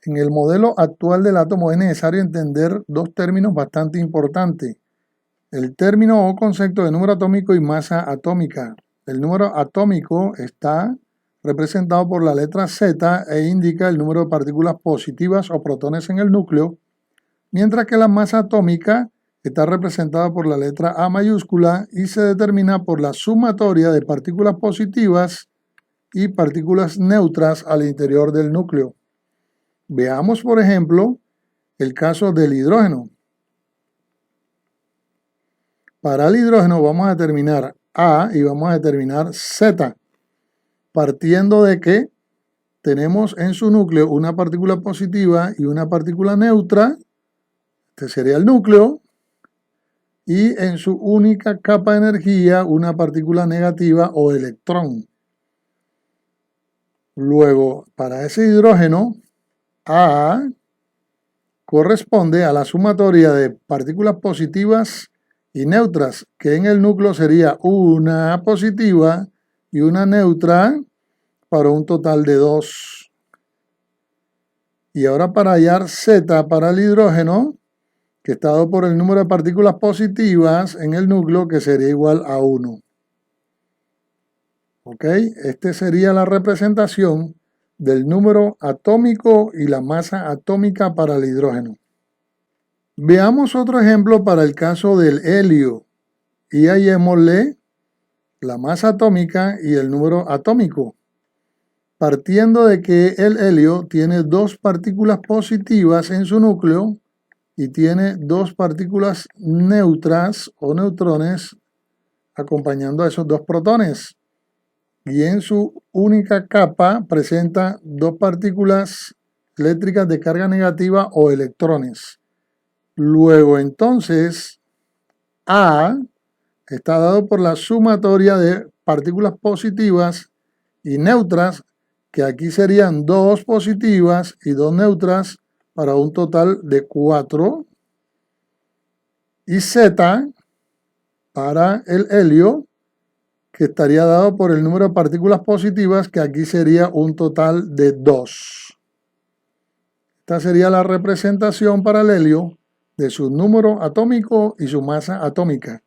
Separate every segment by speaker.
Speaker 1: En el modelo actual del átomo es necesario entender dos términos bastante importantes. El término o concepto de número atómico y masa atómica. El número atómico está representado por la letra Z e indica el número de partículas positivas o protones en el núcleo, mientras que la masa atómica está representada por la letra A mayúscula y se determina por la sumatoria de partículas positivas y partículas neutras al interior del núcleo. Veamos, por ejemplo, el caso del hidrógeno. Para el hidrógeno vamos a determinar A y vamos a determinar Z, partiendo de que tenemos en su núcleo una partícula positiva y una partícula neutra, este sería el núcleo, y en su única capa de energía una partícula negativa o electrón. Luego, para ese hidrógeno, A corresponde a la sumatoria de partículas positivas y neutras, que en el núcleo sería una positiva y una neutra para un total de 2. Y ahora para hallar Z para el hidrógeno, que está dado por el número de partículas positivas en el núcleo, que sería igual a 1. ¿Ok? Esta sería la representación del número atómico y la masa atómica para el hidrógeno. Veamos otro ejemplo para el caso del helio y hallémosle la masa atómica y el número atómico, partiendo de que el helio tiene 2 partículas positivas en su núcleo y tiene 2 partículas neutras o neutrones acompañando a esos 2 protones. Y en su única capa presenta 2 partículas eléctricas de carga negativa o electrones. Luego entonces A está dado por la sumatoria de partículas positivas y neutras, que aquí serían 2 positivas y 2 neutras para un total de 4. Y Z para el helio, que estaría dado por el número de partículas positivas, que aquí sería un total de 2. Esta sería la representación para el helio de su número atómico y su masa atómica.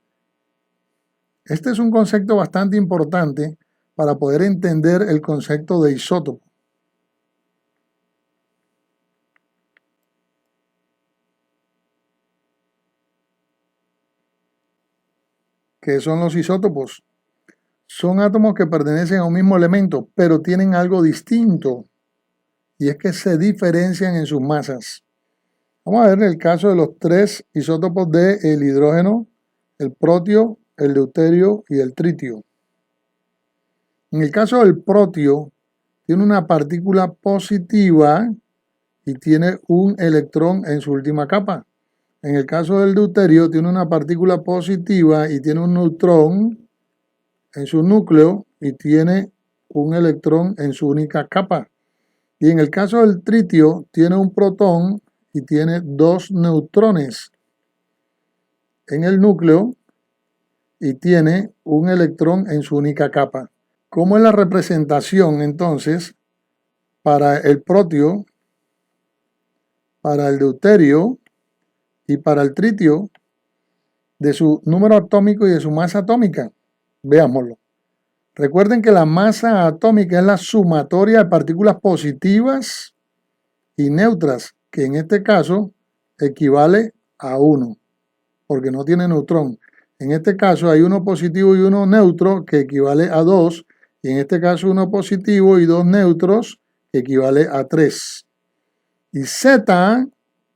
Speaker 1: Este es un concepto bastante importante para poder entender el concepto de isótopo. ¿Qué son los isótopos? Son átomos que pertenecen a un mismo elemento, pero tienen algo distinto, y es que se diferencian en sus masas. Vamos a ver el caso de los 3 isótopos del hidrógeno, el protio, el deuterio y el tritio. En el caso del protio, tiene una partícula positiva y tiene un electrón en su última capa. En el caso del deuterio, tiene una partícula positiva y tiene un neutrón en su núcleo y tiene un electrón en su única capa. Y en el caso del tritio, tiene un protón y tiene 2 neutrones en el núcleo y tiene un electrón en su única capa. ¿Cómo es la representación entonces para el protio, para el deuterio y para el tritio de su número atómico y de su masa atómica? Veámoslo. Recuerden que la masa atómica es la sumatoria de partículas positivas y neutras, que en este caso equivale a 1, porque no tiene neutrón. En este caso hay uno positivo y uno neutro, que equivale a 2, y en este caso uno positivo y 2 neutros, que equivale a 3. Y Z,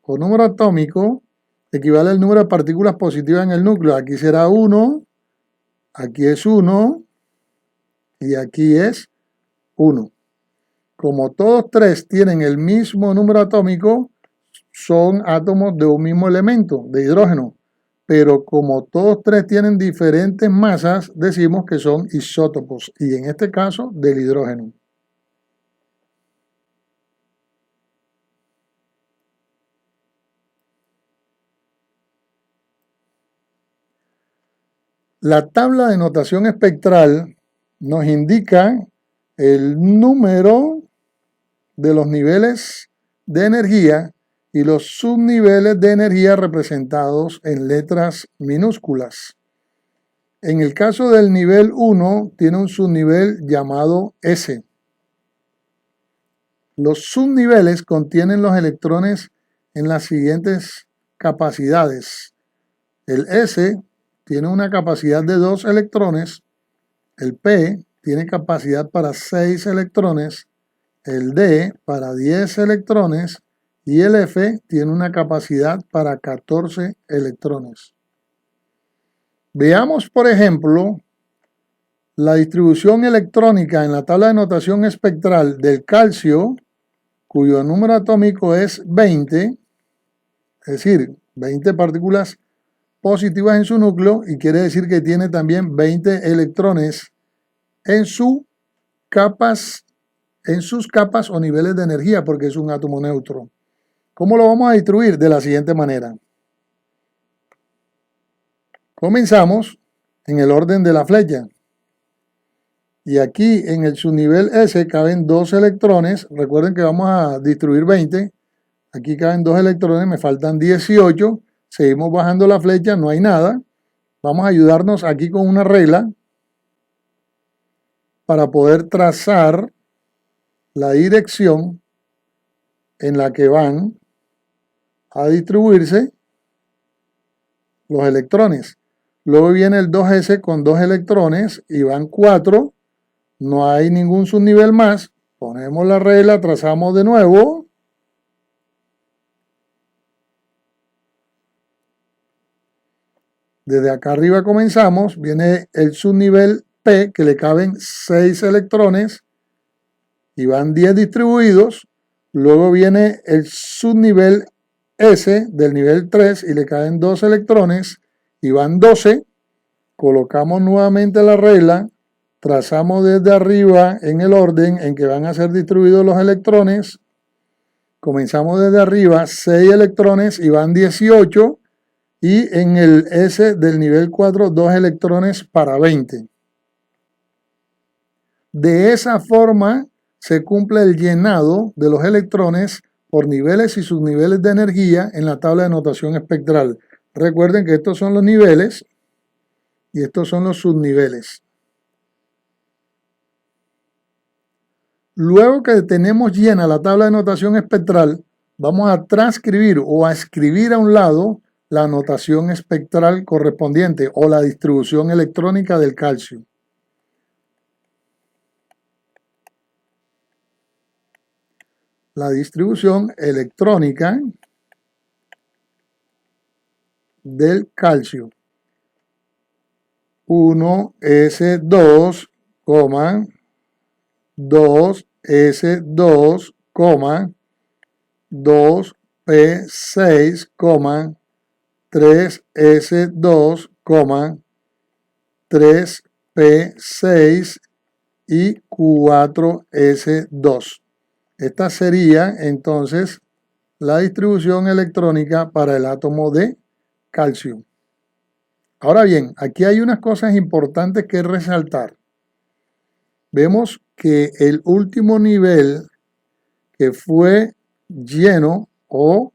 Speaker 1: o número atómico, equivale al número de partículas positivas en el núcleo. Aquí será 1, aquí es 1, y aquí es 1. Como todos 3 tienen el mismo número atómico, son átomos de un mismo elemento, de hidrógeno. Pero como todos 3 tienen diferentes masas, decimos que son isótopos, y en este caso del hidrógeno. La tabla de notación espectral nos indica el número de los niveles de energía y los subniveles de energía representados en letras minúsculas. En el caso del nivel 1, tiene un subnivel llamado S. Los subniveles contienen los electrones en las siguientes capacidades. El S tiene una capacidad de 2 electrones, el P tiene capacidad para 6 electrones, el D para 10 electrones y el F tiene una capacidad para 14 electrones. Veamos, por ejemplo, la distribución electrónica en la tabla de notación espectral del calcio, cuyo número atómico es 20, es decir, 20 partículas positivas en su núcleo, y quiere decir que tiene también 20 electrones en sus capas o niveles de energía, porque es un átomo neutro. ¿Cómo lo vamos a distribuir? De la siguiente manera. Comenzamos en el orden de la flecha. Y aquí en el subnivel S caben 2 electrones. Recuerden que vamos a distribuir 20. Aquí caben 2 electrones, me faltan 18. Seguimos bajando la flecha, no hay nada. Vamos a ayudarnos aquí con una regla para poder trazar la dirección en la que van a distribuirse los electrones. Luego viene el 2S con 2 electrones y van 4. No hay ningún subnivel más. Ponemos la regla, trazamos de nuevo. Desde acá arriba comenzamos. Viene el subnivel P, que le caben 6 electrones y van 10 distribuidos. Luego viene el subnivel S del nivel 3 y le caen 2 electrones y van 12. Colocamos nuevamente la regla, trazamos desde arriba en el orden en que van a ser distribuidos los electrones. Comenzamos desde arriba, 6 electrones y van 18. Y en el S del nivel 4, 2 electrones para 20. De esa forma se cumple el llenado de los electrones por niveles y subniveles de energía en la tabla de notación espectral. Recuerden que estos son los niveles y estos son los subniveles. Luego que tenemos llena la tabla de notación espectral, vamos a transcribir o a escribir a un lado la notación espectral correspondiente o la distribución electrónica del calcio. La distribución electrónica del calcio. 1S2, 2S2, 2P6, 3S2, 3P6 y 4S2. Esta sería entonces la distribución electrónica para el átomo de calcio. Ahora bien, aquí hay unas cosas importantes que resaltar. Vemos que el último nivel que fue lleno o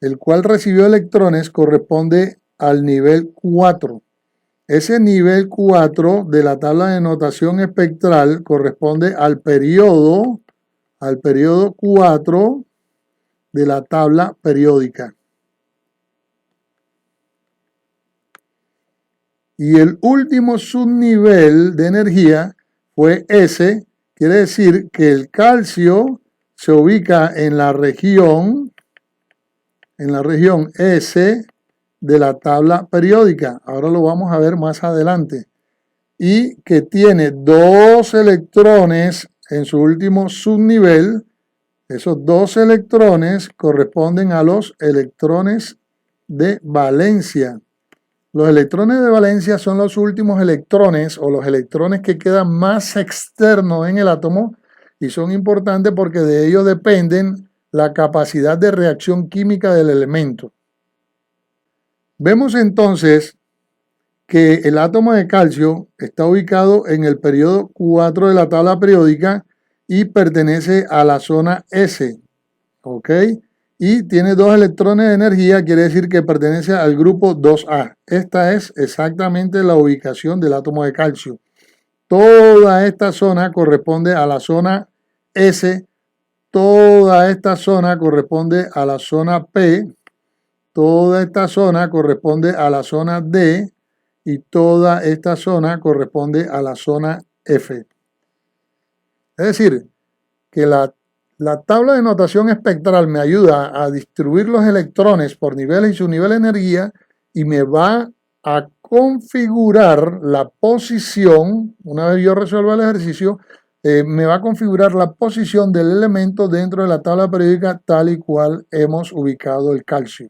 Speaker 1: el cual recibió electrones corresponde al nivel 4. Ese nivel 4 de la tabla de notación espectral corresponde al periodo 4 de la tabla periódica. Y el último subnivel de energía fue S, quiere decir que el calcio se ubica en la región S de la tabla periódica. Ahora lo vamos a ver más adelante. Y que tiene 2 electrones en su último subnivel. Esos 2 electrones corresponden a los electrones de valencia. Los electrones de valencia son los últimos electrones o los electrones que quedan más externos en el átomo y son importantes porque de ellos dependen la capacidad de reacción química del elemento. Vemos entonces que el átomo de calcio está ubicado en el periodo 4 de la tabla periódica y pertenece a la zona S. ¿ok? Y tiene 2 electrones de energía, quiere decir que pertenece al grupo 2A. Esta es exactamente la ubicación del átomo de calcio. Toda esta zona corresponde a la zona S, toda esta zona corresponde a la zona P, toda esta zona corresponde a la zona D y toda esta zona corresponde a la zona F. Es decir, que la tabla de notación espectral me ayuda a distribuir los electrones por niveles y su nivel de energía y me va a configurar la posición, una vez yo resuelva el ejercicio, me va a configurar la posición del elemento dentro de la tabla periódica tal y cual hemos ubicado el calcio.